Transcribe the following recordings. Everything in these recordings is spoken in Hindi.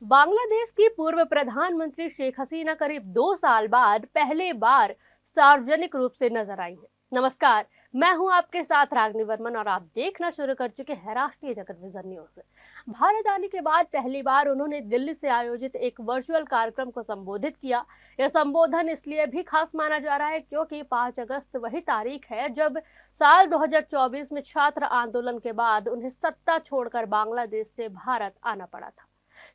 बांग्लादेश की पूर्व प्रधानमंत्री शेख हसीना करीब 2 साल बाद पहली बार सार्वजनिक रूप से नजर आई हैं। नमस्कार, मैं हूं आपके साथ रागनी वर्मन और आप देखना शुरू कर चुके हैं राष्ट्रीय जगत विजन न्यूज। भारत आने के बाद पहली बार उन्होंने दिल्ली से आयोजित एक वर्चुअल कार्यक्रम को संबोधित किया। यह संबोधन इसलिए भी खास माना जा रहा है क्योंकि 5 अगस्त वही तारीख है जब साल 2024 में छात्र आंदोलन के बाद उन्हें सत्ता छोड़कर बांग्लादेश से भारत आना पड़ा था।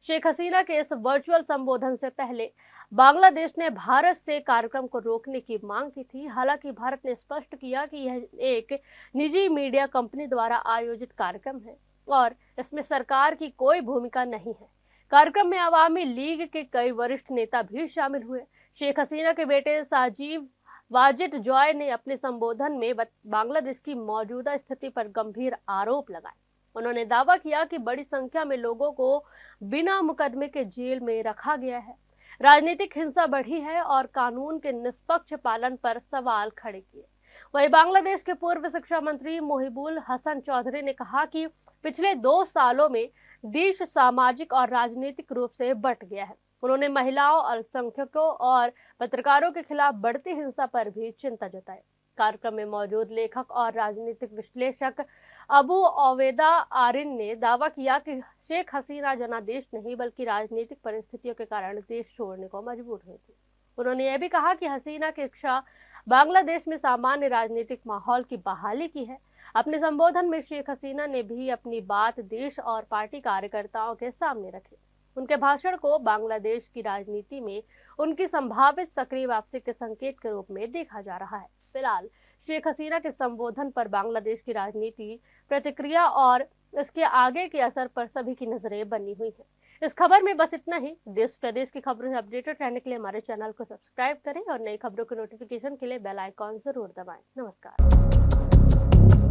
शेख हसीना के इस वर्चुअल संबोधन से पहले बांग्लादेश ने भारत से कार्यक्रम को रोकने की मांग की थी। हालांकि भारत ने स्पष्ट किया कि यह एक निजी मीडिया कंपनी द्वारा आयोजित कार्यक्रम है और इसमें सरकार की कोई भूमिका नहीं है। कार्यक्रम में अवामी लीग के कई वरिष्ठ नेता भी शामिल हुए। शेख हसीना के बेटे साजिद वाजिद जॉय ने अपने संबोधन में बांग्लादेश की मौजूदा स्थिति पर गंभीर आरोप लगाए। उन्होंने दावा किया कि बड़ी संख्या में लोगों को बिना मुकदमे के जेल में रखा गया है, राजनीतिक हिंसा बढ़ी है और कानून के निष्पक्ष पालन पर सवाल खड़े किए। वहीं बांग्लादेश के पूर्व शिक्षा मंत्री मोहिबुल हसन चौधरी ने कहा कि पिछले 2 सालों में देश सामाजिक और राजनीतिक रूप से बंट गया है। उन्होंने महिलाओं, अल्पसंख्यकों और पत्रकारों के खिलाफ बढ़ती हिंसा पर भी चिंता जताई। कार्यक्रम में मौजूद लेखक और राजनीतिक विश्लेषक अबू ओवेदा आरिन ने दावा किया कि शेख हसीना जनादेश नहीं बल्कि राजनीतिक परिस्थितियों के कारण देश छोड़ने को मजबूर हुई थी। उन्होंने यह भी कहा कि हसीना की इच्छा बांग्लादेश में सामान्य राजनीतिक माहौल की बहाली की है। अपने संबोधन में शेख हसीना ने भी अपनी बात देश और पार्टी कार्यकर्ताओं के सामने रखी। उनके भाषण को बांग्लादेश की राजनीति में उनकी संभावित सक्रिय वापसी के संकेत के रूप में देखा जा रहा है। फिलहाल शेख हसीना के संबोधन पर बांग्लादेश की राजनीति, प्रतिक्रिया और इसके आगे के असर पर सभी की नजरें बनी हुई हैं। इस खबर में बस इतना ही। देश प्रदेश की खबरों से अपडेटेड रहने के लिए हमारे चैनल को सब्सक्राइब करें और नई खबरों के नोटिफिकेशन के लिए बेल आइकॉन जरूर दबाएं। नमस्कार।